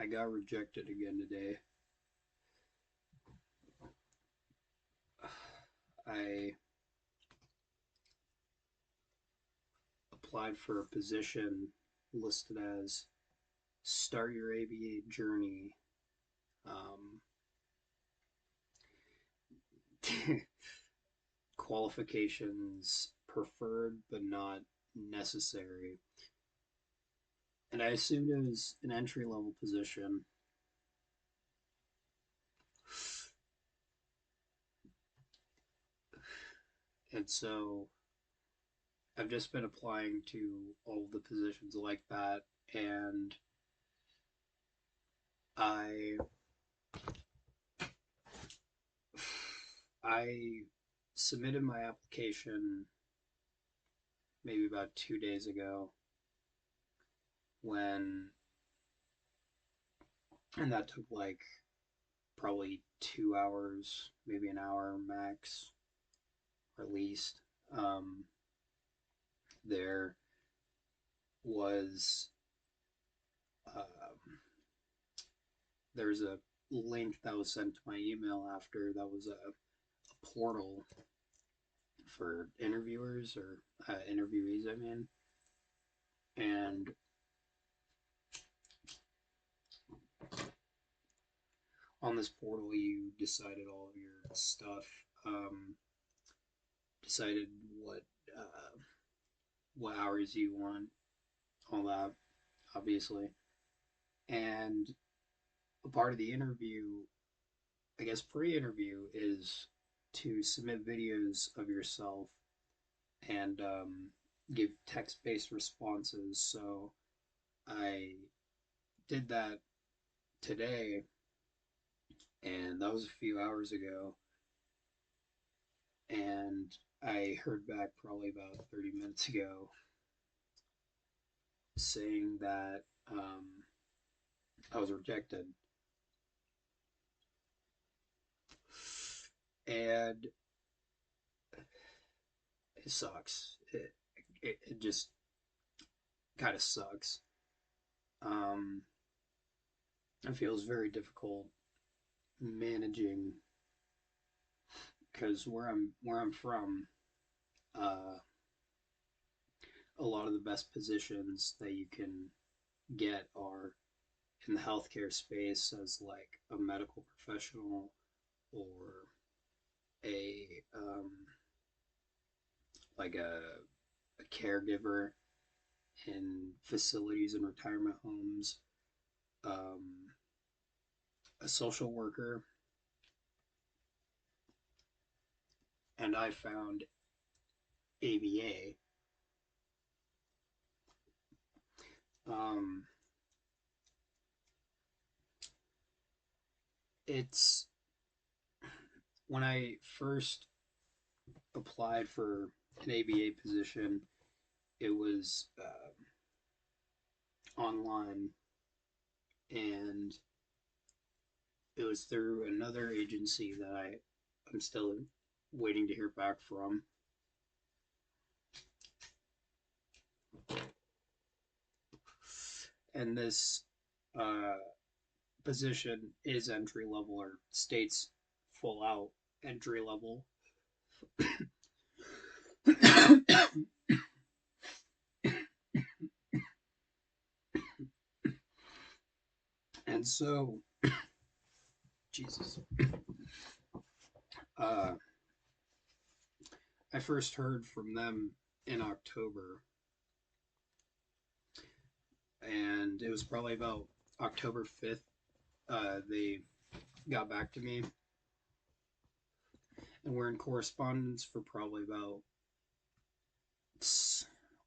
I got rejected again today. I applied for a position listed as Start Your ABA Journey. Um, Qualifications preferred but not necessary. And I assumed it was an entry level position. And so I've just been applying to all of the positions like that. And I I submitted my application maybe about 2 days ago when, and that took like probably 2 hours, maybe an hour max, or at least. Um, there was um, there's a link that was sent to my email after that was a portal for interviewers or interviewees, I mean. And on this portal, you decided all of your stuff, um, decided what uh, what hours you want, all that, obviously. And a part of the interview, I guess pre-interview, is to submit videos of yourself and give text-based responses. So I did that today, and that was a few hours ago. And I heard back probably about 30 minutes ago saying that I was rejected. And it sucks. It just kind of sucks. Um, it feels very difficult managing because where I'm from, uh, a lot of the best positions that you can get are in the healthcare space as like a medical professional or a like a caregiver in facilities and retirement homes, um, a social worker, and I found ABA. Um, it's when I first applied for an ABA position, it was online, and it was through another agency that I'm still waiting to hear back from. And this uh, position is entry level or states full out entry level. And so, Jesus, uh, I first heard from them in October, and it was probably about October 5th. They got back to me, and we're in correspondence for probably about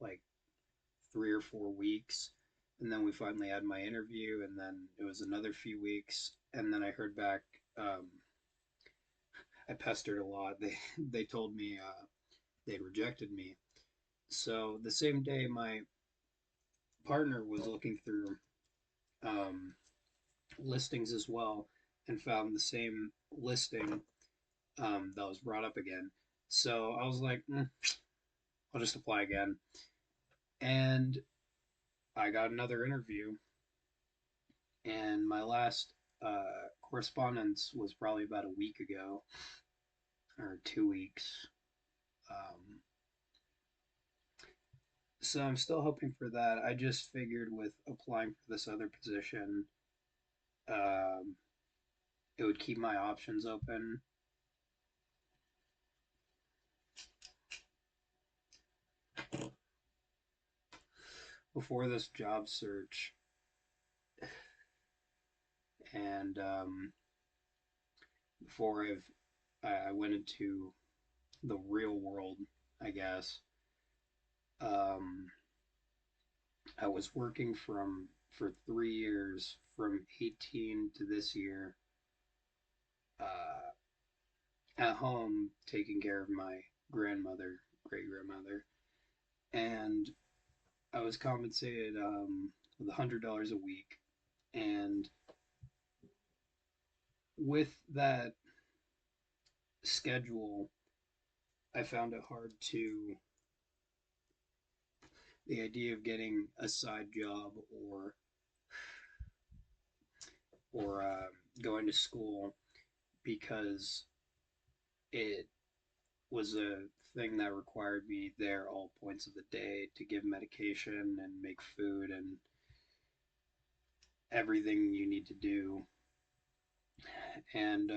like 3 or 4 weeks. And then we finally had my interview, and then it was another few weeks, and then I heard back. Um, I pestered a lot. They told me they'd rejected me. So the same day, my partner was looking through um, listings as well, and found the same listing that was brought up again. So I was like, I'll just apply again. And I got another interview, And my last correspondence was probably about a week ago or 2 weeks. Um, so I'm still hoping for that. I just figured with applying for this other position, um, it would keep my options open. Before this job search, and before I went into the real world, I guess. Um, I was working for 3 years, from 18 to this year, uh, at home taking care of my grandmother, great grandmother, and I was compensated with $100 a week, and with that schedule, I found it hard to the idea of getting a side job or going to school because it was a thing that required me there all points of the day to give medication and make food and everything you need to do. And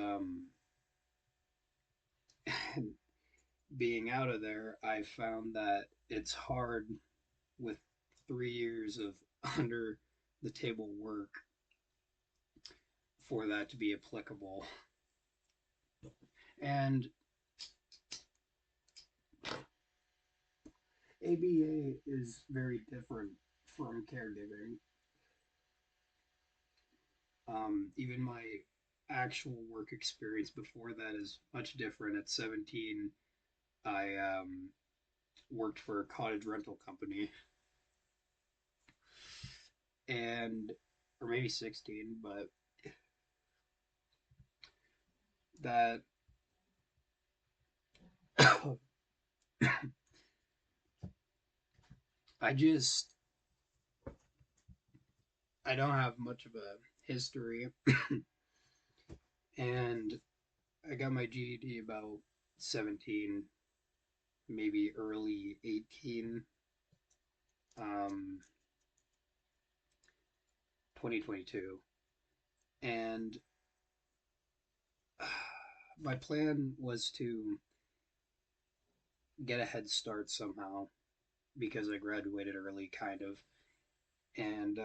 being out of there, I found that it's hard with 3 years of under the table work for that to be applicable. And ABA is very different from caregiving. Even my actual work experience before that is much different. At 17, I worked for a cottage rental company, and or maybe 16, but that I just I don't have much of a history, and I got my GED about 17, maybe early 18, um, 2022, and my plan was to get a head start somehow because I graduated early, kind of. And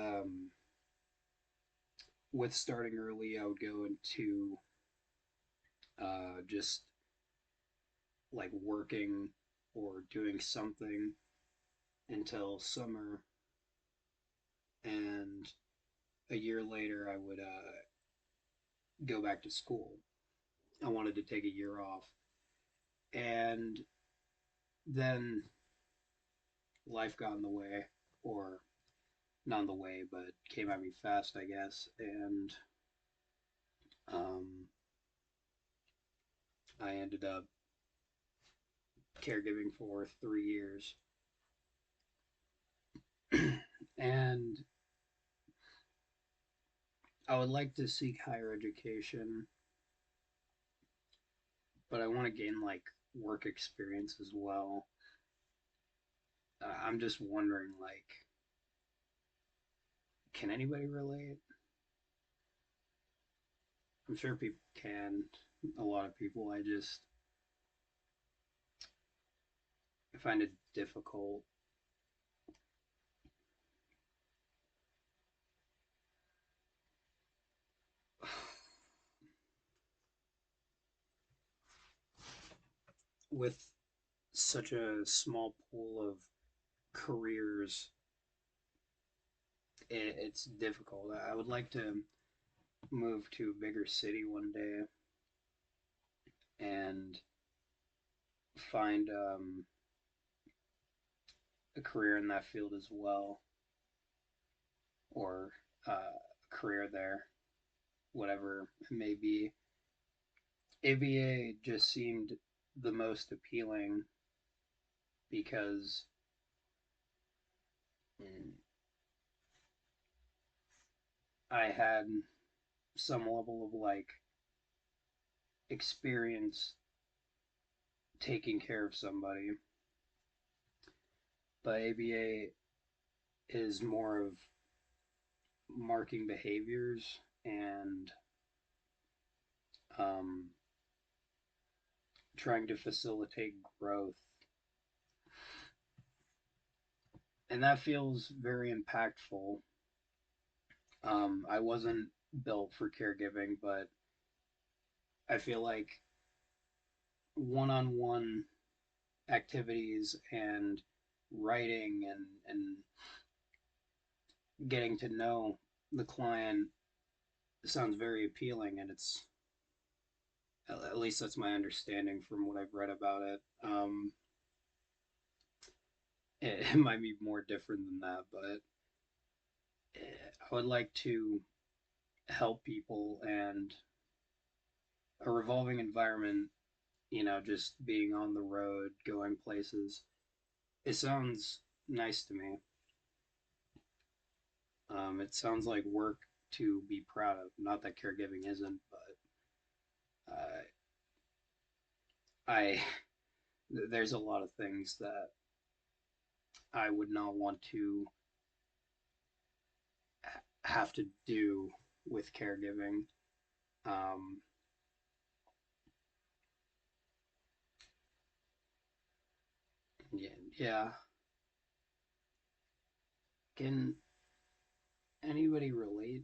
with starting early, I would go into just like working or doing something until summer. And a year later, I would go back to school. I wanted to take a year off. And then life got in the way, or not in the way, but came at me fast, I guess. And um, I ended up caregiving for 3 years. And I would like to seek higher education, but I want to gain like work experience as well. I'm just wondering, like, can anybody relate? I'm sure people can. A lot of people. I find it difficult. With such a small pool of careers, it's difficult. I would like to move to a bigger city one day and find a career in that field as well, or a career there, whatever it may be. ABA just seemed the most appealing because mm, I had some level of like experience taking care of somebody, but ABA is more of marking behaviors and um, trying to facilitate growth. And that feels very impactful. I wasn't built for caregiving, but I feel like one on one activities and writing and getting to know the client sounds very appealing, and it's at least that's my understanding from what I've read about it. It might be more different than that, but I would like to help people, and a revolving environment, just being on the road, going places. It sounds nice to me. It sounds like work to be proud of. Not that caregiving isn't, but I there's a lot of things that I would not want to have to do with caregiving. Um, yeah, yeah. Can anybody relate?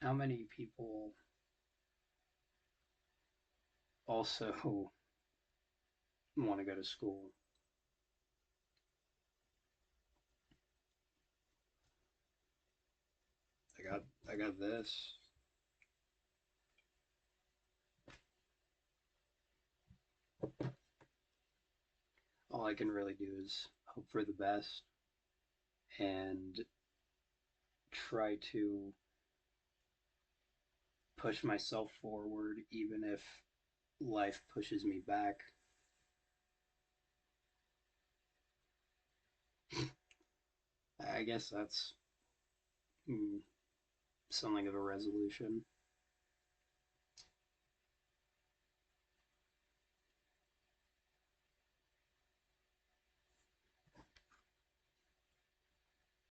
How many people also want to go to school? I got this. All I can really do is hope for the best and try to push myself forward, even if life pushes me back. I guess that's mm, something of a resolution.